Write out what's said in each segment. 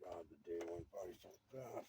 God, the day went by so fast.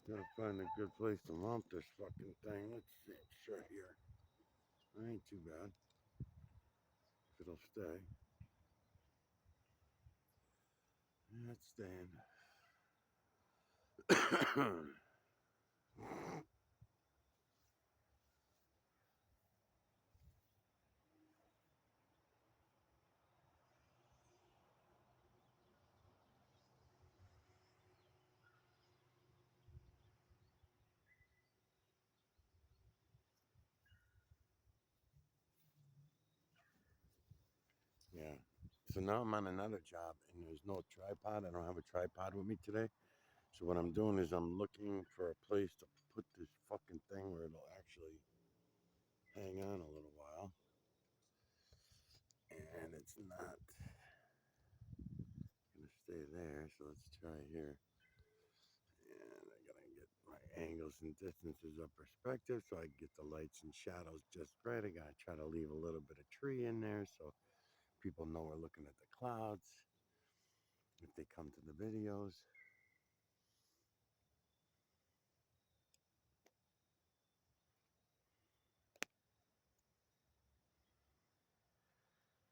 Gotta find a good place to mount this fucking thing. Let's see. Sure here. That ain't too bad. If it'll stay. Yeah, it's staying. Yeah. So now I'm on another job and there's no tripod. I don't have a tripod with me today. So what I'm doing is I'm looking for a place to put this fucking thing where it'll actually hang on a little while. And it's not gonna stay there. So let's try here. And I gotta get my angles and distances of perspective so I get the lights and shadows just right. I gotta try to leave a little bit of tree in there so people know we're looking at the clouds if they come to the videos.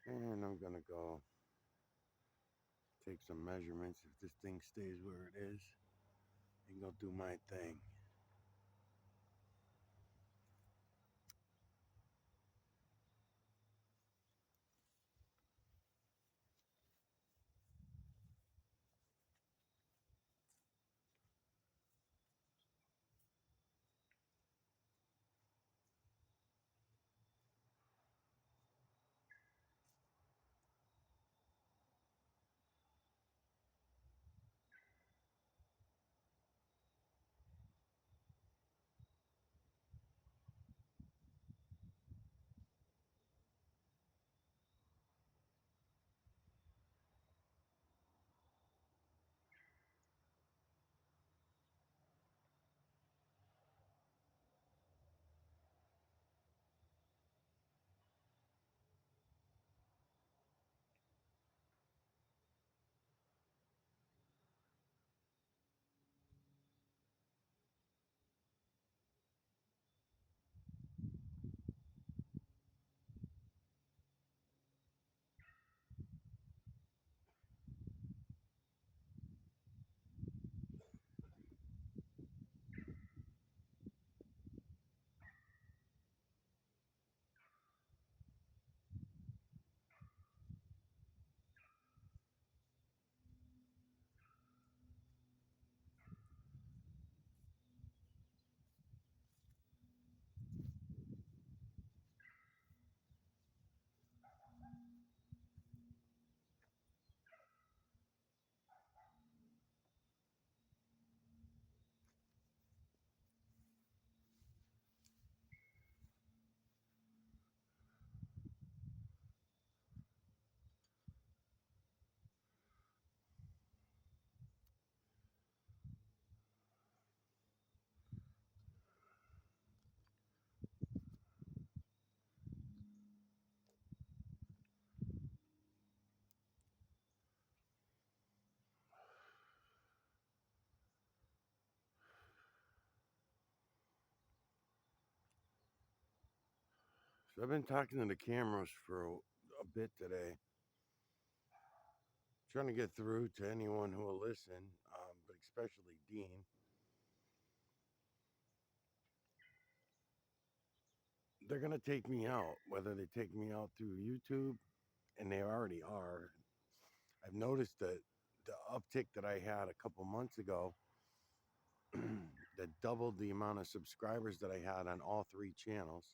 And I'm gonna go take some measurements. If this thing stays where it is, and go do my thing. So I've been talking to the cameras for a bit today, trying to get through to anyone who will listen, but especially Dean. They're gonna take me out, whether they take me out through YouTube, and they already are. I've noticed that the uptick that I had a couple months ago that doubled the amount of subscribers that I had on all three channels.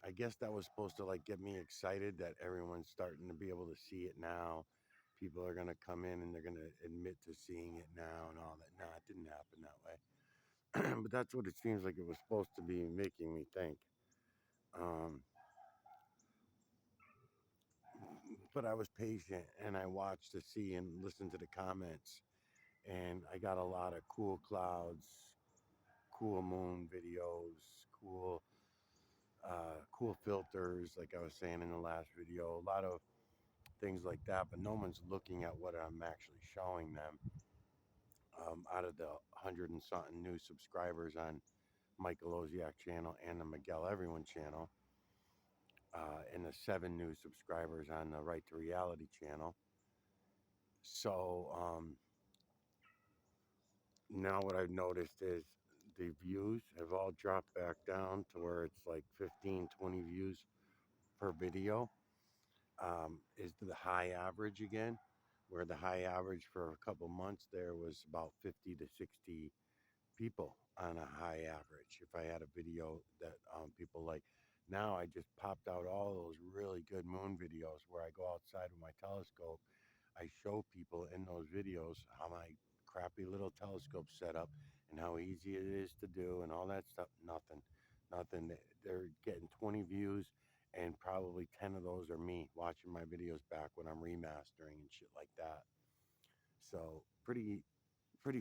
I guess that was supposed to like get me excited that everyone's starting to be able to see it now. People are gonna come in and they're gonna admit to seeing it now and all that. Nah, it didn't happen that way. But that's what it seems like it was supposed to be making me think. Um, but I was patient and I watched to see and listen to the comments, and I got a lot of cool clouds, cool moon videos, cool filters, like I was saying in the last video, a lot of things like that, but no one's looking at what I'm actually showing them. out of the 100 and something new subscribers on Michael Oziak channel and the Miguel Everyone channel, and the 7 new subscribers on the Right to Reality channel. So now what I've noticed is the views have all dropped back down to where it's like 15, 20 views per video. Is the high average again, where the high average for a couple months there was about 50 to 60 people on a high average. If I had a video that people like, now I just popped out all those really good moon videos where I go outside with my telescope. I show people in those videos how my crappy little telescope setup and how easy it is to do and all that stuff. Nothing. They're getting 20 views, and probably 10 of those are me watching my videos back when I'm remastering and shit like that. So pretty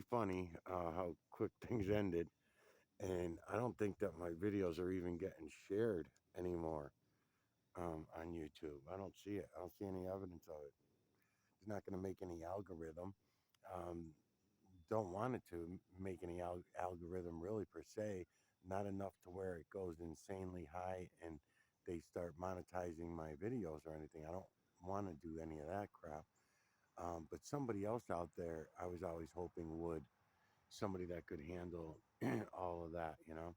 funny how quick things ended. And I don't think that my videos are even getting shared anymore on YouTube. I don't see it. I don't see any evidence of it. It's not going to make any algorithm. Um, don't want it to make any algorithm really per se. Not enough to where it goes insanely high and they start monetizing my videos or anything. I don't want to do any of that crap. But somebody else out there, I was always hoping would, somebody that could handle all of that, you know.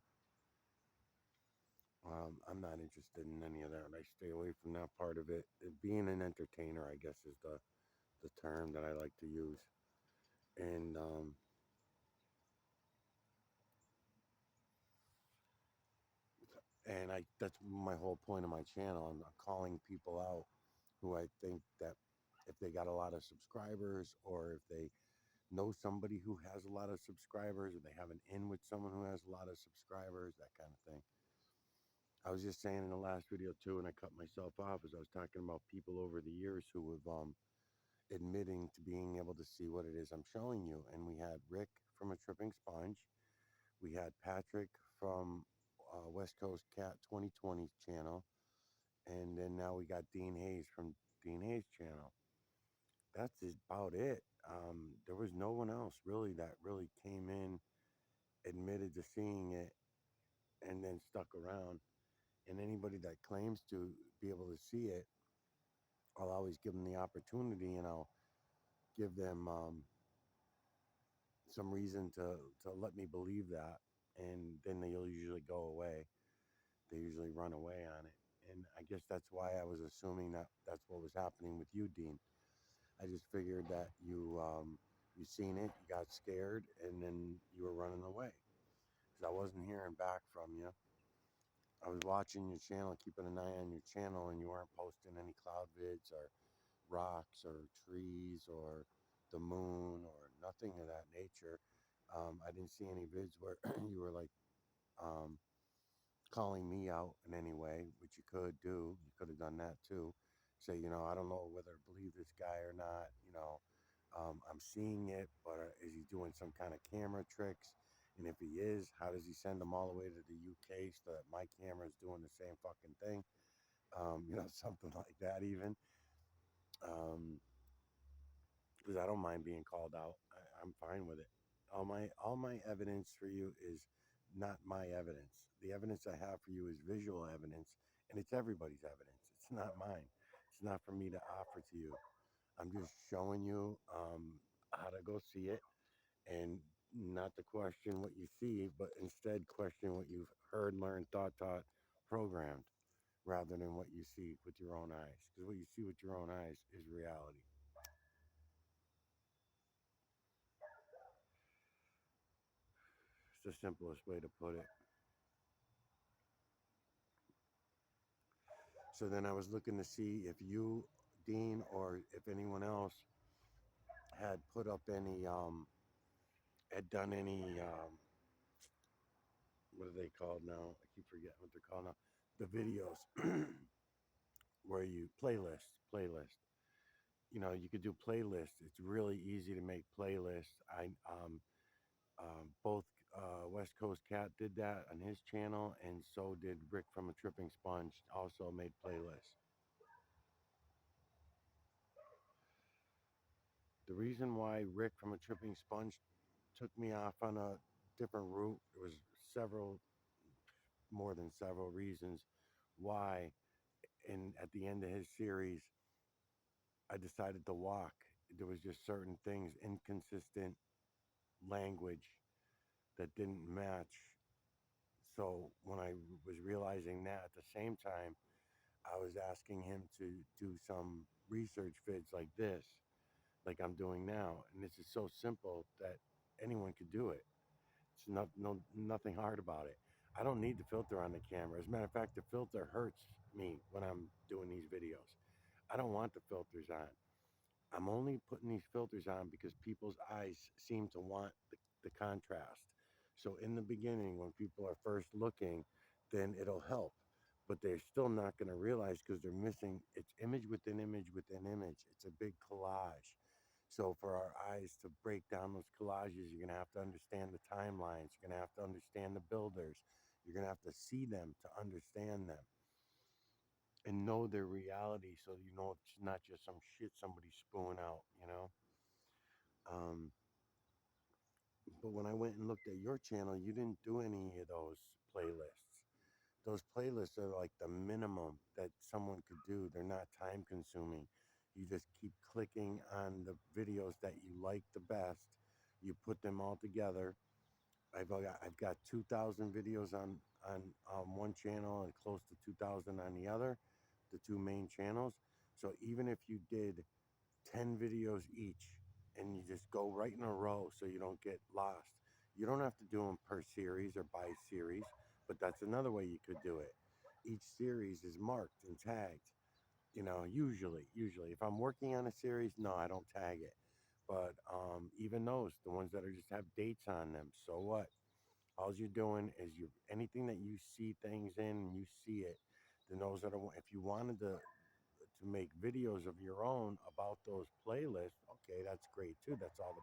I'm not interested in any of that. I stay away from that part of it. Being an entertainer, I guess, is the term that I like to use. And that's my whole point of my channel. I'm calling people out who I think that if they got a lot of subscribers, or if they know somebody who has a lot of subscribers, or they have an in with someone who has a lot of subscribers, that kind of thing. I was just saying in the last video too, and I cut myself off as I was talking about people over the years who have admitting to being able to see what it is I'm showing you. And we had Rick from A Tripping Sponge. We had Patrick from West Coast Cat 2020 channel. And then now we got Dean Hayes from Dean Hayes channel. That's about it. There was no one else really that really came in, admitted to seeing it, and then stuck around. And anybody that claims to be able to see it, I'll always give them the opportunity, and I'll give them some reason to let me believe that, and then they'll usually go away. They usually run away on it, and I guess that's why I was assuming that that's what was happening with you, Dean. I just figured that you seen it, you got scared, and then you were running away because I wasn't hearing back from you. I was watching your channel, keeping an eye on your channel, and you weren't posting any cloud vids or rocks or trees or the moon or nothing of that nature. I didn't see any vids where you were like um, calling me out in any way, which you could do. You could have done that too. Say, I don't know whether to believe this guy or not. I'm seeing it, but is he doing some kind of camera tricks? And if he is, how does he send them all the way to the UK so that my camera is doing the same fucking thing? Something like that even. Um, because I don't mind being called out. I'm fine with it. All my evidence for you is not my evidence. The evidence I have for you is visual evidence, and it's everybody's evidence. It's not mine. It's not for me to offer to you. I'm just showing you how to go see it, and not to question what you see, but instead question what you've heard, learned, thought, taught, programmed, rather than what you see with your own eyes. Because what you see with your own eyes is reality. It's the simplest way to put it. So then I was looking to see if you, Dean, or if anyone else had put up any, had done any, what are they called now? I keep forgetting what they're called now. The videos where you playlist. You could do playlists. It's really easy to make playlists. Both West Coast Cat did that on his channel, and so did Rick from A Tripping Sponge. Also made playlists. The reason why Rick from A Tripping Sponge took me off on a different route. There was several, more than several reasons why. And at the end of his series, I decided to walk. There was just certain things, inconsistent language that didn't match. So when I was realizing that, at the same time, I was asking him to do some research vids like this, like I'm doing now. And this is so simple that anyone could do it. It's nothing hard about it. I don't need the filter on the camera. As a matter of fact, the filter hurts me when I'm doing these videos. I don't want the filters on. I'm only putting these filters on because people's eyes seem to want the contrast. So in the beginning, when people are first looking, then it'll help. But they're still not going to realize because they're missing. It's image within image within image. It's a big collage. So for our eyes to break down those collages, you're going to have to understand the timelines. You're going to have to understand the builders. You're going to have to see them to understand them and know their reality, so you know it's not just some shit somebody's spewing out. Um, but when I went and looked at your channel, you didn't do any of those playlists. Those playlists are like the minimum that someone could do. They're not time consuming. You just keep clicking on the videos that you like the best. You put them all together. I've got 2,000 videos on one channel and close to 2,000 on the other, the two main channels. So even if you did 10 videos each and you just go right in a row so you don't get lost, you don't have to do them per series or by series, but that's another way you could do it. Each series is marked and tagged. Usually, if I'm working on a series, no, I don't tag it. But even those, the ones that are just have dates on them, so what? All you're doing is anything that you see things in and you see it, then those are if you wanted to make videos of your own about those playlists, okay, that's great too. That's all the